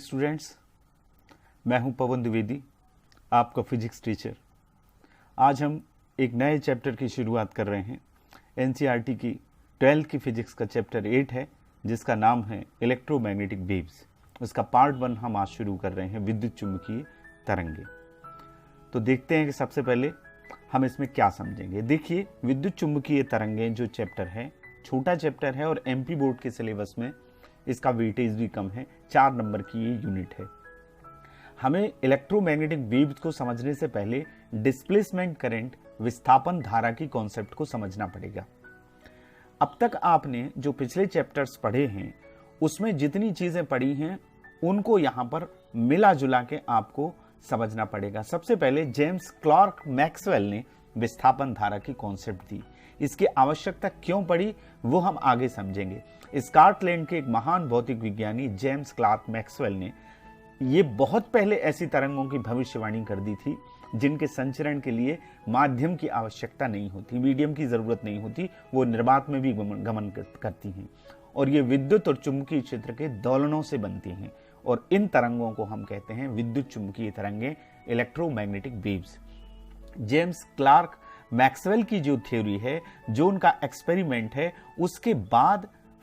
Students, मैं हूं पवन द्विवेदी, आपका फिजिक्स टीचर। आज हम एक नए चैप्टर की शुरुआत कर रहे हैं। एनसीईआरटी की 12th की फिजिक्स का चैप्टर 8 है, जिसका नाम है इलेक्ट्रोमैग्नेटिक वेव्स। उसका पार्ट 1 हम आज शुरू कर रहे हैं, विद्युत चुम्बकीय तरंगे। तो देखते हैं कि सबसे पहले हम इसमें क्या समझेंगे। देखिए, विद्युत चुम्बकीय तरंगे जो चैप्टर है, छोटा चैप्टर है और एमपी बोर्ड के सिलेबस में इसका वेटेज भी कम है। 4 नंबर की ये यूनिट है। हमें इलेक्ट्रोमैग्नेटिक वेव्स को समझने से पहले डिस्प्लेसमेंट करंट, विस्थापन धारा की कॉन्सेप्ट को समझना पड़ेगा। अब तक आपने जो पिछले चैप्टर्स पढ़े हैं, उसमें जितनी चीजें पढ़ी हैं उनको यहां पर मिला जुला के आपको समझना पड़ेगा। सबसे पहले जेम्स क्लार्क मैक्सवेल ने विस्थापन धारा की कॉन्सेप्ट दी। इसकी आवश्यकता क्यों पड़ी वो हम आगे समझेंगे। स्कॉटलैंड के एक महान भौतिक विज्ञानी जेम्स क्लार्क मैक्सवेल ने ये बहुत पहले ऐसी तरंगों की भविष्यवाणी कर दी थी जिनके संचरण के लिए माध्यम की आवश्यकता नहीं होती, मीडियम की जरूरत नहीं होती, वो निर्वात में भी गमन करती हैं और ये विद्युत और चुंबकीय क्षेत्र के दोलनों से बनती हैं और इन तरंगों को हम कहते हैं विद्युत चुंबकीय तरंगे, electromagnetic waves. James Clerk Maxwell की जो थ्योरी है, जो उनका एक्सपेरिमेंट है, उसके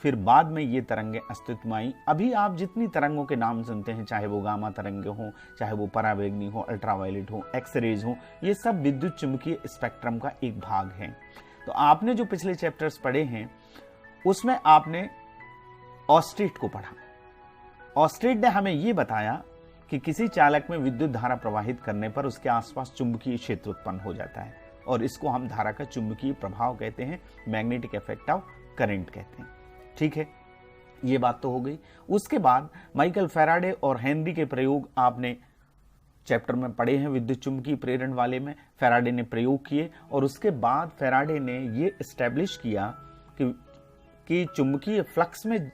बाद में ये तरंगे अस्तित्व में आई। अभी आप जितनी तरंगों के नाम सुनते हैं, चाहे वो गामा तरंगे हों, चाहे वो परावैगनी हो, अल्ट्रावायलेट हो, एक्सरेज हो, ये सब विद्युत चुंबकीय स्पेक्ट्रम का एक भाग है। तो आपने जो पिछले चैप्टर्स पढ़े हैं उसमें आपने ऑस्टेट को पढ़ा। ऑस्टेट ने हमें ये बताया कि किसी चालक में विद्युत धारा प्रवाहित करने पर उसके आसपास चुंबकीय क्षेत्र उत्पन्न हो जाता है और इसको हम धारा का चुंबकीय प्रभाव कहते हैं, मैग्नेटिक इफेक्ट ऑफ करंट कहते हैं। ठीक है, ये बात तो हो गई। उसके बाद माइकल फैराडे और हेनरी के प्रयोग आपने चैप्टर में पढ़े हैं। विद्युत चुंबकीय प्रेरण वाले में फैराडे ने प्रयोग किए और उसके बाद फैराडे ने ये एस्टैब्लिश किया कि चुंबकीय फ्लक्स में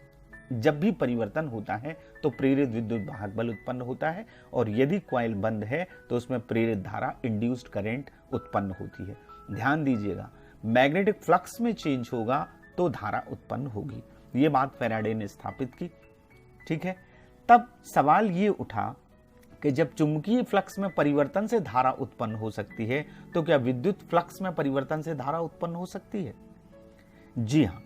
जब भी परिवर्तन होता है तो प्रेरित विद्युत वाहक बल उत्पन्न होता है और यदि कॉइल बंद है तो उसमें प्रेरित धारा, इंड्यूस्ड करंट उत्पन्न होती है। ध्यान दीजिएगा, मैग्नेटिक फ्लक्स में चेंज होगा तो धारा उत्पन्न होगी। ये बात फैराडे ने स्थापित की। ठीक है, तब सवाल ये उठा कि जब चुंबकीय फ्लक्स में परिवर्तन से धारा उत्पन्न हो सकती है तो क्या विद्युत फ्लक्स में परिवर्तन से धारा उत्पन्न हो सकती है? जी हां,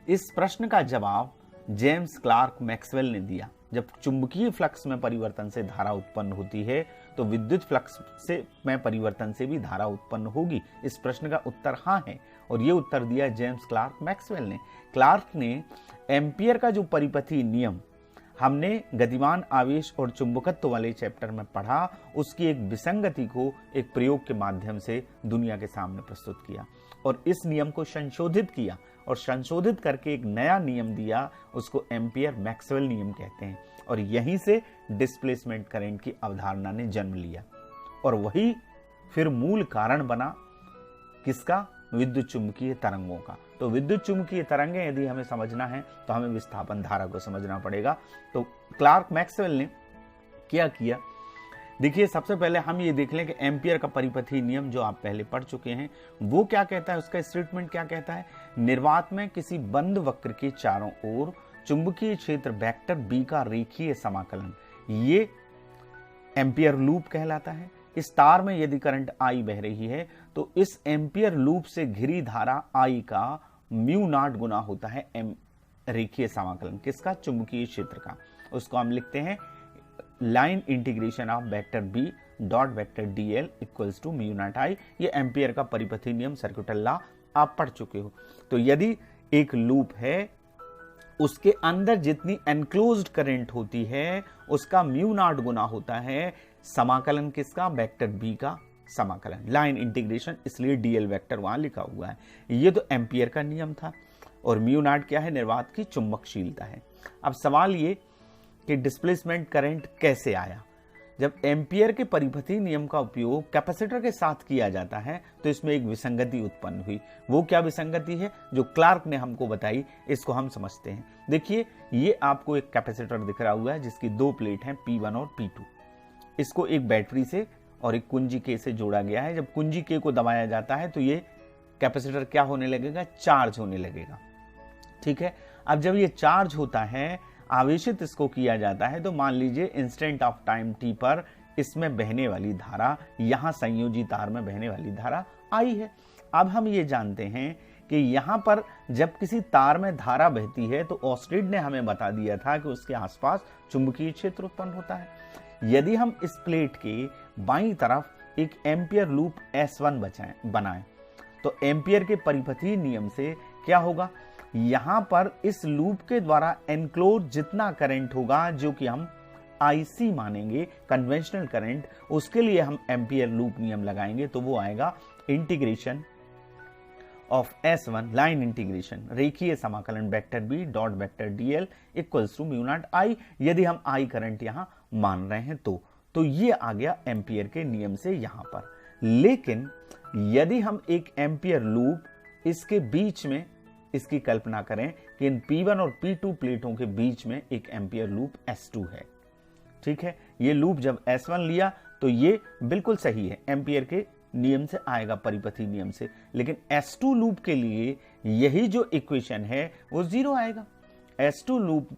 इस प्रश्न का जवाब जेम्स क्लार्क मैक्सवेल ने दिया। जब चुंबकीय फ्लक्स में परिवर्तन से धारा उत्पन्न होती है तो विद्युत फ्लक्स में परिवर्तन से भी धारा उत्पन्न होगी। इस प्रश्न का उत्तर हाँ है और ये उत्तर दिया जेम्स क्लार्क मैक्सवेल ने। क्लार्क ने एम्पियर का जो परिपथी नियम हमने गतिमान आवेश और चुंबकत्व वाले चैप्टर में पढ़ा, उसकी एक विसंगति को एक प्रयोग के माध्यम से दुनिया के सामने प्रस्तुत किया और इस नियम को संशोधित किया और संशोधित करके एक नया नियम दिया, उसको एम्पियर मैक्सवेल नियम कहते हैं और यहीं से डिस्प्लेसमेंट करंट की अवधारणा ने जन्म लिया और वही फिर मूल कारण बना किसका? विद्युत चुंबकीय तरंगों का। तो विद्युत चुंबकीय तरंगे यदि हमें समझना है तो हमें विस्थापन धारा को समझना पड़ेगा। तो क्लार्क मैक्सवेल ने क्या किया, देखिए, सबसे पहले हम ये देख लें कि एम्पियर का परिपथी नियम जो आप पहले पढ़ चुके हैं वो क्या कहता है, उसका स्टेटमेंट क्या कहता है। निर्वात में किसी बंद वक्र के चारों ओर चुंबकीय क्षेत्र वेक्टर बी का रेखीय समाकलन, ये एम्पियर लूप कहलाता है। इस तार में यदि करंट आई बह रही है तो इस एम्पियर लूप से घिरी धारा आई का म्यू नॉट गुना होता है रेखीय समाकलन किसका? चुंबकीय क्षेत्र का। उसको हम लिखते हैं line integration of vector B dot vector DL equals to mu naught I. ये एम्पियर का परिपथी नियम, सर्किटल लॉ आप पढ़ चुके हो। तो यदि एक लूप है, उसके अंदर जितनी एनक्लोज्ड करंट होती है उसका म्यू नॉट गुना होता है समाकलन किसका? वेक्टर बी का समाकलन, लाइन इंटीग्रेशन, इसलिए डीएल वेक्टर वहां लिखा हुआ है। ये तो एम्पियर का नियम था और म्यू नॉट क्या है? निर्वात की चुंबकशीलता है। अब सवाल ये कि डिस्प्लेसमेंट करंट कैसे आया? जब एम्पियर के परिपथी नियम का उपयोग कैपेसिटर के साथ किया जाता है तो इसमें एक विसंगति उत्पन्न हुई। वो क्या विसंगति है जो क्लार्क ने हमको बताई, इसको हम समझते हैं। देखिए, ये आपको एक कैपेसिटर दिख रहा हुआ है जिसकी 2 प्लेट हैं, P1 और P2। इसको एक बैटरी से और एक कुंजी के से जोड़ा गया है। जब कुंजी के को दबाया जाता है तो ये कैपेसिटर क्या होने लगेगा? चार्ज होने लगेगा। ठीक है, अब जब ये चार्ज होता है, आवेशित इसको किया जाता है, तो मान लीजिए इंस्टेंट ऑफ टाइम t पर इसमें बहने वाली धारा, यहां संयोजी तार में बहने वाली धारा I है। अब हम ये जानते हैं कि यहां पर जब किसी तार में धारा बहती है तो ऑस्टेड ने हमें बता दिया था कि उसके आसपास चुंबकीय क्षेत्र उत्पन्न होता है। यदि हम इस प्लेट के बाईं तरफ एक एम्पियर लूप S1 बनाएं तो एम्पियर के परिपथीय नियम से क्या होगा, यहां पर इस लूप के द्वारा एनक्लोज जितना करंट होगा जो कि हम IC मानेंगे, कन्वेंशनल करंट, उसके लिए हम एम्पियर लूप नियम लगाएंगे तो वो आएगा integration of S1 line integration रेखीय समाकलन vector B dot vector DL equals to mu naught I, यदि हम I करंट यहां मान रहे हैं तो ये आ गया एम्पियर के नियम से यहां पर। लेकिन यदि हम एक एम्पियर लूप इसके बीच में इसकी कल्पना करें कि इन P1 और P2 प्लेटों के बीच में एक एम्पियर लूप S2 है, ठीक है, ये लूप जब S1 लिया तो ये बिल्कुल सही है, एम्पियर के नियम से आएगा, परिपथी नियम से। लेकिन S2 लूप के लिए यही जो इक्वेशन है वो 0 आएगा। S2 लूप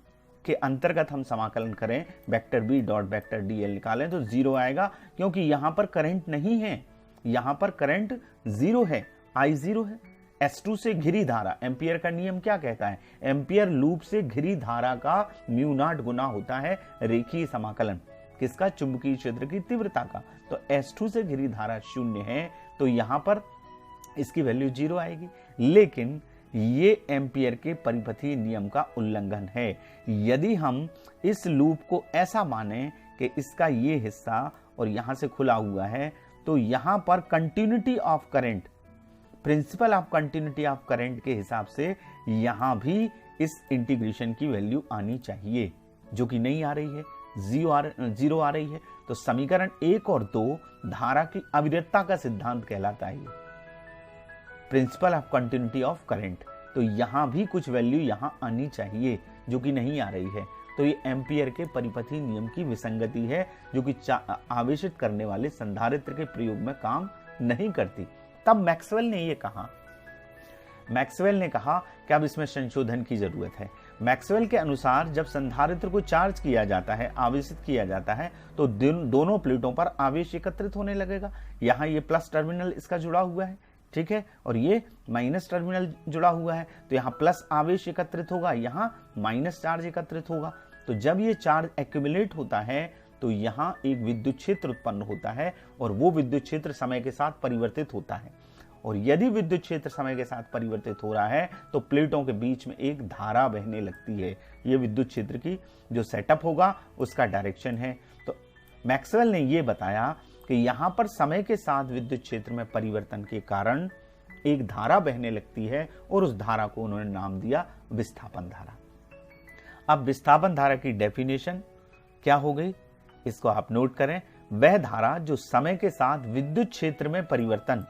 के अंतर्गत हम समाकलन करें, vector B dot vector DL निकालें तो 0 आएगा, क्योंकि यहां पर करंट नहीं है, यहां पर करंट 0 है, I 0 है। S2 से घिरी धारा, एम्पियर का नियम क्या कहता है, एम्पियर लूप से घिरी धारा का म्यू नॉट गुना होता है रेखीय समाकलन किसका, चुंबकीय क्षेत्र की तीव्रता का। तो S2 से घिरी धारा 0 है तो यहां पर इसकी वैल्यू 0 आएगी। लेकिन ये एम्पियर के परिपथीय नियम का उल्लंघन है। यदि हम इस लूप को ऐसा माने कि इसका ये हिस्सा और यहां से खुला हुआ है तो यहां पर continuity of current, principle of continuity of current के हिसाब से यहां भी इस इंटीग्रेशन की वैल्यू आनी चाहिए, जो कि नहीं आ रही है, 0 आ रही है। तो समीकरण 1 और 2 धारा की अविरतता का सिद्धांत कहलाता है, principle of continuity of current. तो यहां भी कुछ वैल्यू यहां आनी चाहिए जो कि नहीं आ रही है। तो ये एम्पियर के परिपथी नियम की विसंगति है जो कि आवेशित करने वाले संधारित्र के प्रयोग में काम नहीं करती। तब मैक्सवेल ने ये कहा, मैक्सवेल ने कहा कि अब इसमें संशोधन की जरूरत है। मैक्सवेल के अनुसार जब संधारित्र को चार्ज किया जाता है, आवेशित किया जाता है, तो दोनों प्लेटों पर आवेश एकत्रित होने लगेगा। यहाँ ये प्लस टर्मिनल इसका जुड़ा हुआ है, ठीक है, और ये माइनस टर्मिनल जुड़ा हुआ है, तो यहाँ प्लस आवेश एकत्रित होगा, यहाँ माइनस चार्ज एकत्रित होगा। तो जब ये चार्ज एक्यूमुलेट होता है तो यहाँ एक विद्युत क्षेत्र उत्पन्न होता है और वो विद्युत क्षेत्र समय के साथ परिवर्तित होता है। और यदि विद्युत क्षेत्र समय के साथ परिवर्तित हो रहा है तो प्लेटों के बीच में एक धारा बहने लगती है। ये विद्युत क्षेत्र की जो सेटअप होगा उसका डायरेक्शन है। तो मैक्सवेल ने ये बताया कि यहाँ पर समय के साथ विद्युत क्षेत्र में परिवर्तन के कारण एक धारा बहने लगती है और उस धारा को उन्होंने नाम दिया विस्थापन धारा। अब विस्थापन धारा की डेफिनेशन क्या हो गई, इसको आप नोट करें। वह धारा जो समय के साथ विद्युत क्षेत्र में परिवर्तन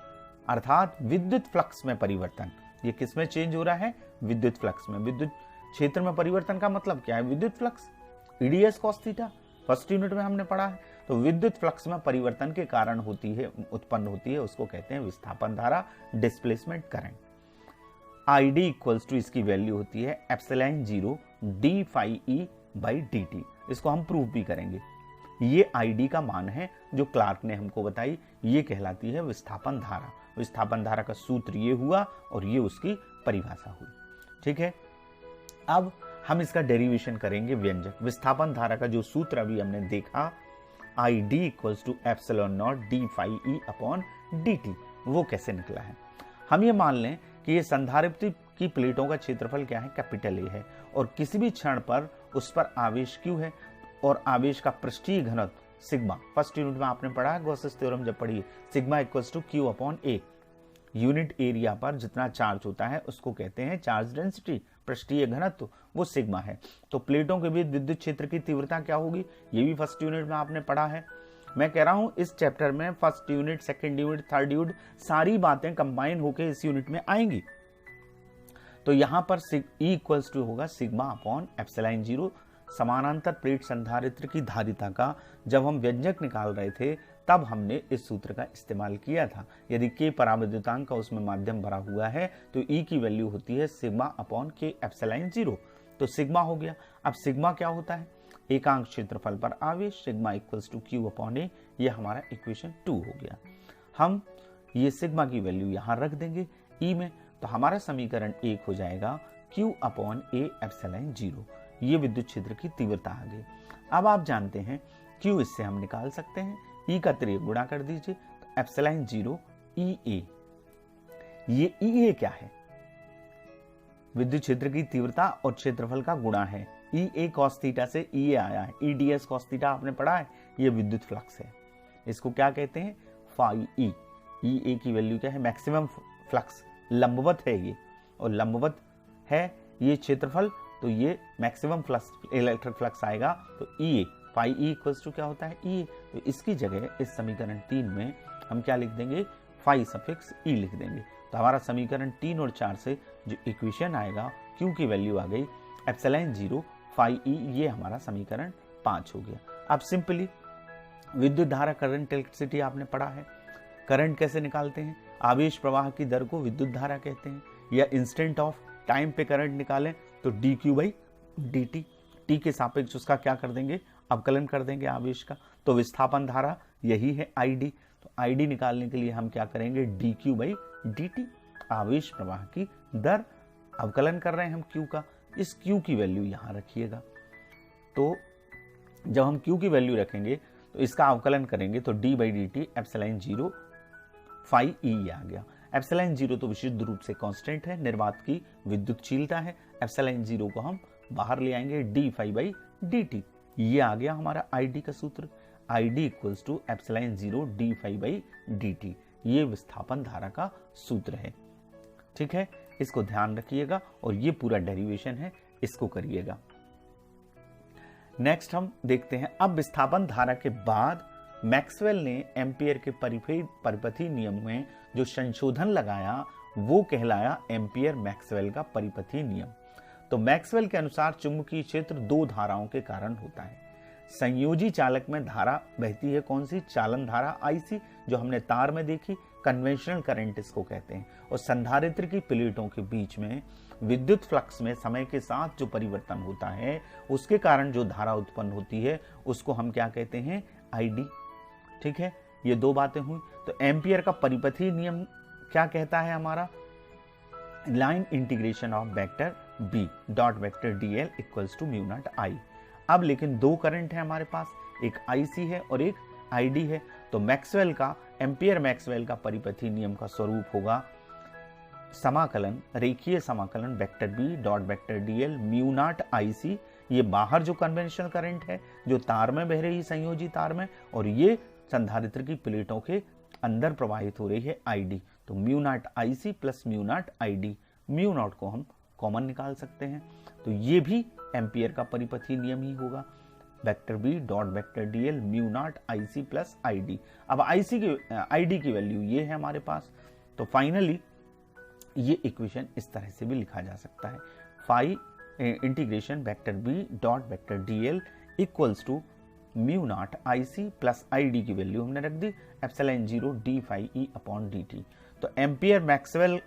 अर्थात विद्युत फ्लक्स में परिवर्तन, ये किस में चेंज हो रहा है, विद्युत फ्लक्स में। विद्युत क्षेत्र में परिवर्तन का मतलब क्या है, विद्युत flux, EDS cos theta, first unit में हमने पढ़ा है। तो विद्युत फ्लक्स में परिवर्तन के कारण उत्पन्न होती है, उसको कहते हैं विस्थापन धारा, displacement current. ID equals to इसकी वैल्यू होती है epsilon 0 d phi e by dt। इसको हम प्रूव भी करेंगे। ये ID का मान है जो क्लार्क ने हमको बताई, ये कहलाती है विस्थापन धारा। विस्थापन धारा का सूत्र ये हुआ और ये उसकी परिभाषा हुई, ठीक है। अब हम इसका डेरिवेशन करेंगे व्यंजक। विस्थापन धारा का जो सूत्र अभी हमने देखा, ID equals to epsilon naught d phi e upon dt, वो कैसे निकला है। हम ये मान लें कि ये संधारित्र की प्लेटों का क्षेत्रफल क्या है, कैपिटल A है, और किसी भी क्षण पर उस पर आवेश Q है और आवेश का पृष्ठीय घनत्व सिग्मा, फर्स्ट यूनिट में आपने पढ़ा है गॉसेस थ्योरम जब पढ़ी, sigma equals to Q upon A। Unit area पर जितना चार्ज होता है उसको कहते हैं चार्ज डेंसिटी, पृष्ठीय घनत्व, वो सिग्मा है। तो प्लेटों के बीच विद्युत क्षेत्र की तीव्रता क्या होगी, ये भी फर्स्ट यूनिट में आपने पढ़ा है। मैं कह रहा हूं इस चैप्टर में first unit, second unit, third unit सारी बातें कंबाइन होकर इस यूनिट में आएंगी। तो यहां पर E इक्वल्स टू होगा सिग्मा अपॉन एप्सिलॉन 0। समानांतर प्लेट संधारित्र की धारिता का जब हम व्यंजक निकाल रहे थे तब हमने इस सूत्र का इस्तेमाल किया था। यदि K पराविद्युतांक का उसमें माध्यम भरा हुआ है तो E की वैल्यू होती है सिग्मा अपॉन K एप्सिलॉन 0। तो सिग्मा हो गया। अब सिग्मा क्या होता है, एकांक क्षेत्रफल पर आवेश, sigma equals to Q upon A, ये हमारा इक्वेशन 2 हो गया। हम ये सिग्मा की वैल्यू यहां रख देंगे ई में, तो हमारा समीकरण 1 हो जाएगा क्यू अपॉन ए एप्सिलॉन 0। ये विद्युत क्षेत्र की तीव्रता आ गई। अब आप जानते हैं क्यू इससे हम निकाल सकते हैं, ई का 3 गुणा कर दीजिए, तो एप्सिलॉन 0 ई ए। ये ई ए क्या है, विद्युत क्षेत्र की तीव्रता और क्षेत्रफल का गुणा है। ई ए कॉस थीटा से ई ए आया है, E D S cos theta आपने पढ़ा है, ये विद्युत फ्लक्स है। इसको क्या कहते हैं, फाई ई। ई ए की वैल्यू क्या है, मैक्सिमम फ्लक्स, लंबवत है ये, और लंबवत है ये क्षेत्रफल, तो ये मैक्सिमम फ्लक्स इलेक्ट्रिक फ्लक्स आएगा। तो ई ए फाई ई इक्वल्स टू क्या होता है, ई ए। तो इसकी जगह इस समीकरण 3 में हम क्या लिख देंगे, फाई सफिक्स ई लिख देंगे। तो हमारा समीकरण 3 और 4 से जो इक्वेशन आएगा, क्यू की वैल्यू आ गई एप्सिलॉन 0 फाई ई, ये हमारा समीकरण 5 हो गया। अब सिंपली विद्युत धारा, करंट, इलेक्ट्रिसिटी आपने पढ़ा है। करंट कैसे निकालते हैं, आवेश प्रवाह की दर को विद्युत धारा कहते हैं, या इंस्टेंट ऑफ टाइम पे करंट निकालें तो D Q by D T, T के सापेक्ष उसका क्या कर देंगे, अवकलन कर देंगे आवेश का। तो विस्थापन धारा यही है आई डी। तो आई डी निकालने के लिए हम क्या करेंगे, D Q by D T, आवेश प्रवाह की दर, अवकलन कर रहे हैं हम क्यू का। इस क्यू की वैल्यू यहां रखिएगा। तो जब हम क्यू की वैल्यू रखेंगे तो इसका अवकलन करेंगे, तो D by D T epsilon 0 phi E आ गया। एप्सिलॉन 0 तो विशुद्ध रूप से कांस्टेंट है, निर्वात की विद्युतशीलता है। एप्सिलॉन 0 को हम बाहर ले आएंगे, d phi by D t, ये आ गया हमारा आई डी का सूत्र। I D equals to epsilon 0 D phi by D t, ये विस्थापन धारा का सूत्र है। ठीक है, इसको ध्यान रखिएगा और ये पूरा डेरिवेशन है, इसको करिएगा। नेक्स्ट हम देखते हैं, अब विस्थापन धारा के बाद मैक्सवेल ने एम्पियर के परिपथी नियम में जो संशोधन लगाया वो कहलाया एम्पियर मैक्सवेल का परिपथी नियम। तो मैक्सवेल के अनुसार चुंबकीय क्षेत्र दो धाराओं के कारण होता है। संयोजी चालक में धारा बहती है कौन सी, चालन धारा आईसी, जो हमने तार में देखी, कन्वेंशनल करंट इसको कहते हैं। और संधारित्र की प्लेटों के बीच में विद्युत फ्लक्स में समय के साथ जो परिवर्तन होता है उसके कारण जो धारा उत्पन्न होती है उसको हम क्या कहते हैं, आईडी। ठीक है, ये दो बातें हुई। तो एम्पियर का परिपथी नियम क्या कहता है हमारा, line integration of vector B dot vector DL equals to mu naught I. अब लेकिन दो करंट है हमारे पास, एक आईसी है और एक आईडी है। तो मैक्सवेल का, एम्पियर मैक्सवेल का परिपथी नियम का स्वरूप होगा समाकलन, रेखीय समाकलन vector B dot vector DL mu naught IC. ये बाहर जो कन्वेंशनल करंट है जो तार में बह रही, संयोजी तार में, और ये संधारित्र की प्लेटों के अंदर प्रवाहित हो रही है आईडी। तो mu naught IC plus mu naught ID, mu naught को हम कॉमन निकाल सकते हैं। तो ये भी एम्पियर का परिपथी नियम ही होगा, vector B dot vector DL mu naught IC plus ID. अब आईसी की, आईडी की वैल्यू ये है हमारे पास। तो फाइनली ये इक्वेशन इस तरह से भी लिखा जा सकता है, phi integration vector B dot vector DL equals to mu naught IC plus ID की वैल्यू हमने रख दी epsilon 0 D phi E upon D T. तो एम्पियर मैक्सवेल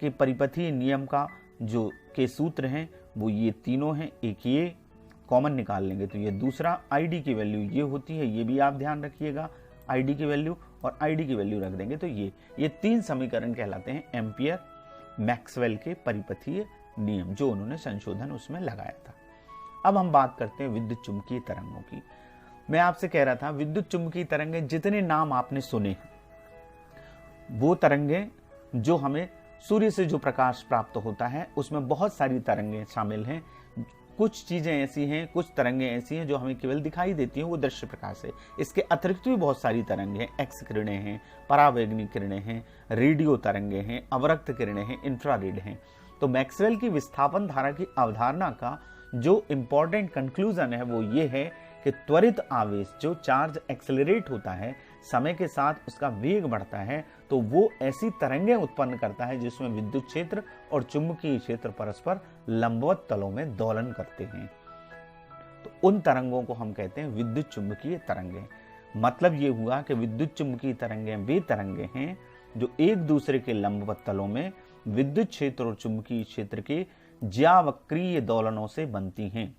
के परिपथी नियम का जो के सूत्र हैं वो ये तीनों हैं। एक ये कॉमन निकाल लेंगे तो ये दूसरा, आईडी की वैल्यू ये होती है, ये भी आप ध्यान रखिएगा, आईडी की वैल्यू, और आईडी की वैल्यू रख देंगे तो ये तीन समीकरण कहलाते हैं एम्पियर मैक्सवेल के परिपथीय नियम, जो उन्होंने संशोधन उसमें लगाया था। अब हम बात करते हैं विद्युत चुंबकीय तरंगों की। मैं आपसे कह रहा था विद्युत चुंबकीय तरंगें, जितने नाम आपने सुने वो तरंगें जो हमें सूर्य से जो प्रकाश प्राप्त होता है उसमें बहुत सारी तरंगें शामिल हैं। कुछ चीजें ऐसी हैं, कुछ तरंगें ऐसी हैं जो हमें केवल दिखाई देती हैं, वो दृश्य प्रकाश से। इसके अतिरिक्त भी बहुत सारी तरंगें हैं, एक्स किरणें हैं, परावैंगनी किरणें हैं, रेडियो तरंगें हैं, अवरक्त किरणें हैं, इंफ्रारेड हैं। तो मैक्सवेल की विस्थापन धारा की अवधारणा का जो इंपॉर्टेंट कंक्लूजन है वो ये है कि त्वरित आवेश जो चार्ज एक्सेलरेट होता है, समय के साथ उसका वेग बढ़ता है, तो वो ऐसी तरंगें उत्पन्न करता है जिसमें विद्युत क्षेत्र और चुंबकीय क्षेत्र परस्पर लंबवत तलों में दोलन करते हैं। तो उन तरंगों को हम कहते हैं विद्युत चुंबकीय तरंगें। मतलब ये हुआ कि विद्युत चुंबकीय तरंगें वे तरंगें हैं जो एक दूसरे के लंबवत तलों में विद्युत क्षेत्र और चुंबकीय क्षेत्र के ज्यावक्रीय दोलनों से बनती हैं,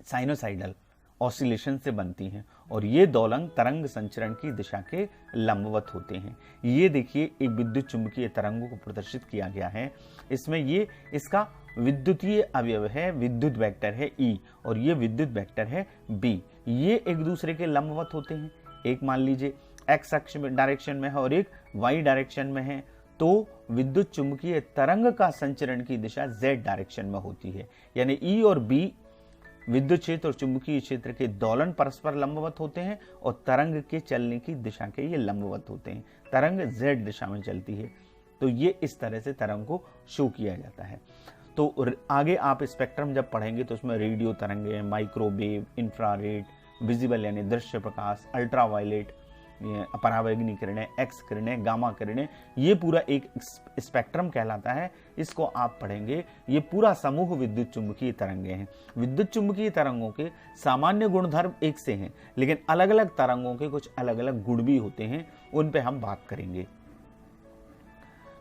साइनोसाइडल ऑसिलेशन से बनती हैं, और ये दोलन तरंग संचरण की दिशा के लंबवत होते हैं। ये देखिए एक विद्युत चुंबकीय तरंगों को प्रदर्शित किया गया है। इसमें ये इसका विद्युतीय अवयव है, विद्युत वेक्टर है E, और ये विद्युत वेक्टर है B। ये एक दूसरे के लंबवत होते हैं। एक मान लीजिए x अक्ष में डायरेक्शन में है और एक y डायरेक्शन में है, तो विद्युत चुंबकीय तरंग का संचरण की दिशा z डायरेक्शन में होती है। यानी E और B विद्युत क्षेत्र और चुंबकीय क्षेत्र के दोलन परस्पर लंबवत होते हैं और तरंग के चलने की दिशा के ये लंबवत होते हैं। तरंग z दिशा में चलती है, तो ये इस तरह से तरंग को शो किया जाता है। तो आगे आप स्पेक्ट्रम जब पढ़ेंगे तो उसमें रेडियो तरंगे, माइक्रोवेव, इंफ्रारेड, विजिबल यानी दृश्य प्रकाश, अल्ट्रावायलेट, परावैंगनी किरणें, एक्स किरणें, गामा किरणें, ये पूरा एक स्पेक्ट्रम कहलाता है। इसको आप पढ़ेंगे। ये पूरा समूह विद्युत चुंबकीय तरंगे हैं। विद्युत चुंबकीय तरंगों के सामान्य गुणधर्म एक से हैं, लेकिन अलग अलग तरंगों के कुछ अलग अलग गुण भी होते हैं, उन पे हम बात करेंगे।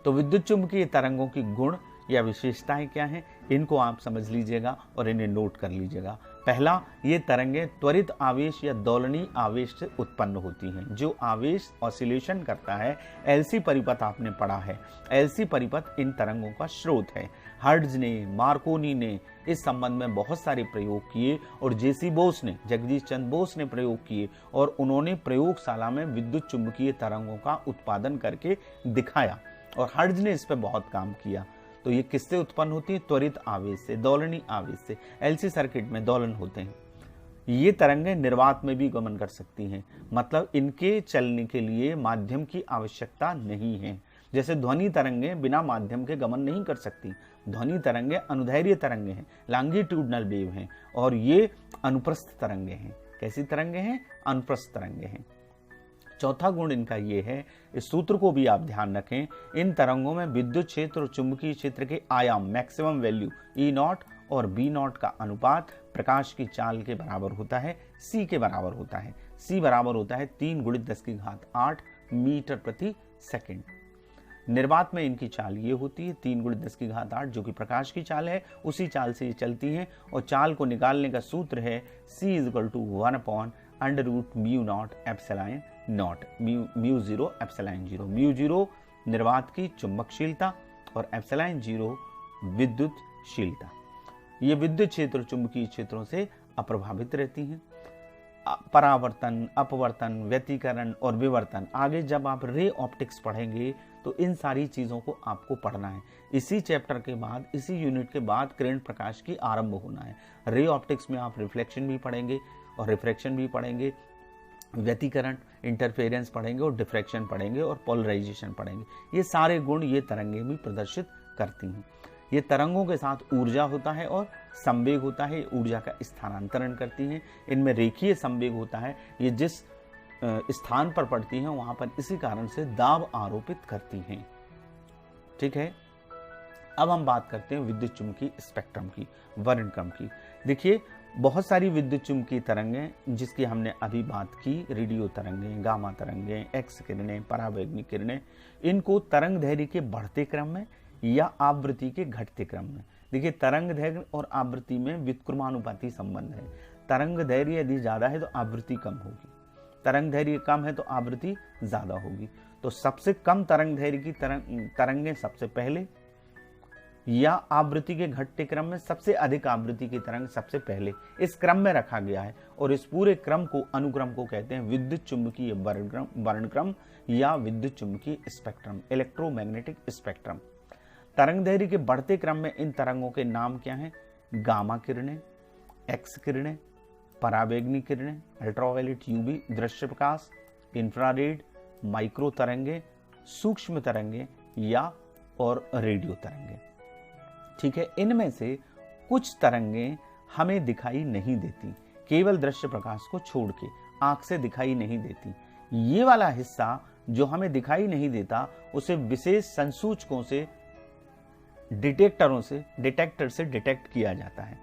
तो विद्युत चुंबकीय तरंगों की गुण या विशेषताएं क्या हैं, इनको आप समझ लीजिएगा और इन्हें नोट कर लीजिएगा। पहला, ये तरंगें त्वरित आवेश या दोलनीय आवेश से उत्पन्न होती हैं। जो आवेश ऑसिलेशन करता है, एलसी परिपथ आपने पढ़ा है, एलसी परिपथ इन तरंगों का स्रोत है। हर्ट्ज ने, मार्कोनी ने इस संबंध में बहुत सारे प्रयोग किए और जेसी बोस ने, जगदीश चंद्र बोस ने प्रयोग किए, और उन्होंने प्रयोगशाला में विद्युत चुंबकीय तरंगों का उत्पादन करके दिखाया, और हर्ट्ज ने इस पर बहुत काम किया। तो ये किससे उत्पन्न होती है? त्वरित आवेश से, दोलनीय आवेश से। एलसी सर्किट में दोलन होते हैं। ये तरंगें निर्वात में भी गमन कर सकती हैं, मतलब इनके चलने के लिए माध्यम की आवश्यकता नहीं है। जैसे ध्वनि तरंगें बिना माध्यम के गमन नहीं कर सकती। ध्वनि तरंगें अनुदैर्घ्य तरंगें हैं, लॉन्गिट्यूडनल वेव हैं, और ये अनुप्रस्थ तरंगें हैं। कैसी तरंगें हैं? अनुप्रस्थ तरंगें हैं। चौथा गुण इनका ये है, इस सूत्र को भी आप ध्यान रखें, इन तरंगों में विद्युत क्षेत्र और चुंबकीय क्षेत्र के आयाम, मैक्सिमम वैल्यू E0 और B0 का अनुपात प्रकाश की चाल के बराबर होता है, C के बराबर होता है। C बराबर होता है 3 × 10⁸ मीटर प्रति सेकंड। निर्वात में इनकी चाल ये होती है 3 × 10⁸, जो कि प्रकाश की चाल है, उसी चाल से ये चलती हैं, और चाल को निकालने का सूत्र है C = 1/√μ0 एप्सिलॉन नॉट, μ0 एप्सिलॉन 0। μ0 निर्वात की चुंबकशीलता और एप्सिलॉन 0 विद्युतशीलता। ये विद्युत क्षेत्र चुंबकीय क्षेत्रों से अप्रभावित रहती हैं। परावर्तन, अपवर्तन, व्यतिकरण और विवर्तन, आगे जब आप रे ऑप्टिक्स पढ़ेंगे तो इन सारी चीज़ों को आपको पढ़ना है। इसी चैप्टर के बाद, इसी यूनिट के बाद किरण प्रकाश की आरंभ होना है। रे ऑप्टिक्स में आप रिफ्लेक्शन भी पढ़ेंगे और रिफ्रैक्शन भी पढ़ेंगे, व्यतिकरण, इंटरफेरेंस पढ़ेंगे और डिफ्रैक्शन पढ़ेंगे और पोलराइजेशन पढ़ेंगे। ये सारे गुण ये तरंगें भी प्रदर्शित करती हैं। ये तरंगों के साथ ऊर्जा होता है और संवेग होता है, ऊर्जा का स्थानांतरण करती हैं। इनमें रेखीय संवेग होता है, ये जिस स्थान पर पड़ती हैं वहां पर इसी कारण से दाब आरोपित करती हैं। ठीक है, अब हम बात करते हैं विद्युत चुंबकीय स्पेक्ट्रम की, वर्णक्रम की। देखिए, बहुत सारी विद्युत चुंबकीय तरंगें जिसकी हमने अभी बात की, रेडियो तरंगें, गामा तरंगें, एक्स किरणें, परावैंगनी किरणें, इनको तरंग दैर्घ्य के बढ़ते क्रम में या आवृत्ति के घटते क्रम में, देखिए तरंग दैर्घ्य और आवृत्ति में व्युत्क्रमानुपाती संबंध है। तरंग दैर्घ्य यदि ज्यादा है तो आवृत्ति कम होगी, तरंग दैर्घ्य कम है तो आवृत्ति ज्यादा होगी। तो सबसे कम तरंग दैर्घ्य की तरंगें सबसे पहले, या आवृत्ति के घटते क्रम में सबसे अधिक आवृत्ति की तरंग सबसे पहले, इस क्रम में रखा गया है। और इस पूरे क्रम को, अनुक्रम को कहते हैं विद्युत चुंबकीय वर्णक्रम या विद्युत चुंबकीय स्पेक्ट्रम, इलेक्ट्रोमैग्नेटिक स्पेक्ट्रम। तरंग दैर्घ्य के बढ़ते क्रम में इन तरंगों के नाम क्या हैं? गामा किरणें, एक्स किरणें, परावैंगनी किरणें, अल्ट्रावायलेट यूवी दृश्य प्रकाश, इंफ्रारेड, माइक्रो तरंगे, सूक्ष्म तरंगे या और रेडियो तरंगे। ठीक है, इनमें से कुछ तरंगें हमें दिखाई नहीं देती, केवल दृश्य प्रकाश को छोड़ के, आंख से दिखाई नहीं देती। ये वाला हिस्सा जो हमें दिखाई नहीं देता, उसे विशेष संसूचकों से, डिटेक्टर से डिटेक्ट किया जाता है।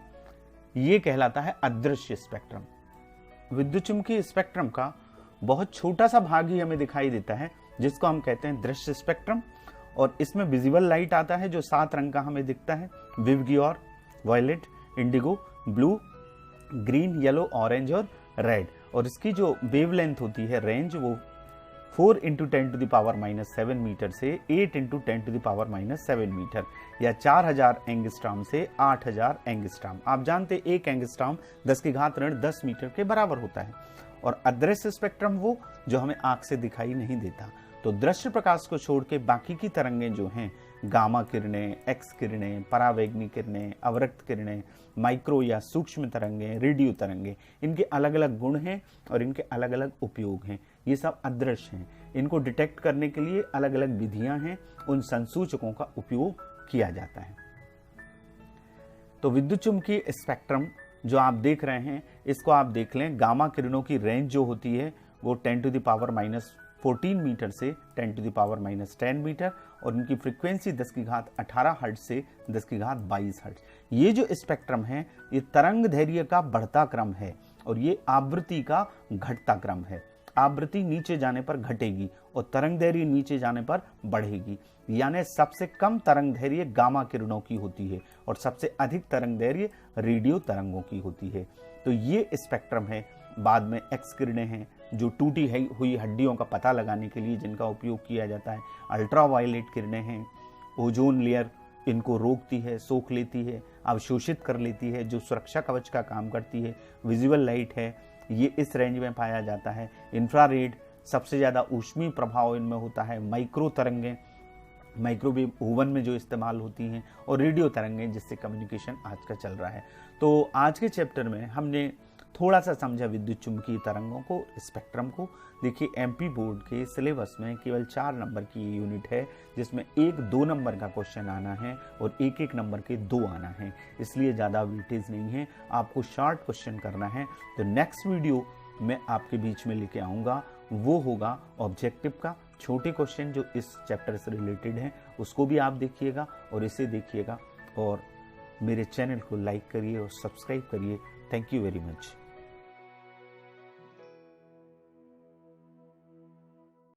ये कहलाता है अदृश्य स्पेक्ट्रम। विद्युत चुंबकीय स्पेक्ट्रम का बहुत छोटा सा भाग ही हमें दिखाई देता है, जिसको हम कहते हैं दृश्य स्पेक्ट्रम, और इसमें विजिबल लाइट आता है जो 7 रंग का हमें दिखता है, विवग्योर, violet, indigo, blue, green, yellow, orange और रेड। और इसकी जो वेवलेंथ होती है, रेंज, वो 4 × 10⁻⁻7 मीटर से 8 × 10⁻⁻7 मीटर या 4000 एंगस्ट्रॉम से 8000 एंगस्ट्रॉम। आप जानते 1 एंगस्ट्रॉम 10⁻10 मीटर के बराबर होता है। और अदृश्य स्पेक्ट्रम वो जो हमें आंख से दिखाई नहीं देता। तो दृश्य प्रकाश को छोड़ के बाकी की तरंगें जो हैं, गामा किरणें, एक्स किरणें, परावैंगनी किरणें, अवरक्त किरणें, माइक्रो या सूक्ष्म तरंगें, रेडियो तरंगें, इनके अलग अलग गुण हैं और इनके अलग अलग उपयोग हैं। ये सब अदृश्य हैं। इनको डिटेक्ट करने के लिए अलग अलग विधियां हैं, उन संसूचकों का उपयोग किया जाता है। तो विद्युत चुम्बकीय स्पेक्ट्रम जो आप देख रहे हैं, इसको आप देख लें। गामा किरणों की रेंज जो होती है वो 10⁻⁻14 मीटर से 10⁻⁻10 मीटर और इनकी फ्रीक्वेंसी 10⁻18 हर्ट्ज से 10⁻22 हर्ट्ज। ये जो स्पेक्ट्रम है ये तरंग दैर्घ्य का बढ़ता क्रम है और ये आवृत्ति का घटता क्रम है। आवृत्ति नीचे जाने पर घटेगी और तरंग दैर्घ्य नीचे जाने पर बढ़ेगी। यानी सबसे कम तरंग दैर्घ्य गामा किरणों की होती है और सबसे अधिक तरंग दैर्घ्य रेडियो तरंगों की होती है। तो ये स्पेक्ट्रम है। बाद में एक्स किरणें हैं जो टूटी हुई हड्डियों का पता लगाने के लिए जिनका उपयोग किया जाता है। अल्ट्रावायलेट किरणें हैं, ओजोन लेयर इनको रोकती है, सोख लेती है, अवशोषित कर लेती है, जो सुरक्षा कवच का काम करती है। विजुअल लाइट है, ये इस रेंज में पाया जाता है। इंफ्रारेड, सबसे ज़्यादा ऊष्मीय प्रभाव इनमें होता है। माइक्रो तरंगें, माइक्रोवेव ओवन में जो इस्तेमाल होती हैं, और रेडियो तरंगें जिससे कम्युनिकेशन आज का चल रहा है। तो आज के चैप्टर में हमने थोड़ा सा समझा विद्युत चुम्बकीय तरंगों को, स्पेक्ट्रम को। देखिए एमपी बोर्ड के सिलेबस में केवल 4 नंबर की यूनिट है जिसमें 1-2 नंबर का क्वेश्चन आना है और 1-1 नंबर के 2 आना है, इसलिए ज़्यादा वेटेज नहीं है। आपको शॉर्ट क्वेश्चन करना है। तो नेक्स्ट वीडियो मैं आपके बीच में लेके आऊँगा, वो होगा ऑब्जेक्टिव का। छोटे क्वेश्चन जो इस चैप्टर से रिलेटेड हैं उसको भी आप देखिएगा और इसे देखिएगा, और मेरे चैनल को लाइक करिए और सब्सक्राइब करिए। Thank you very much.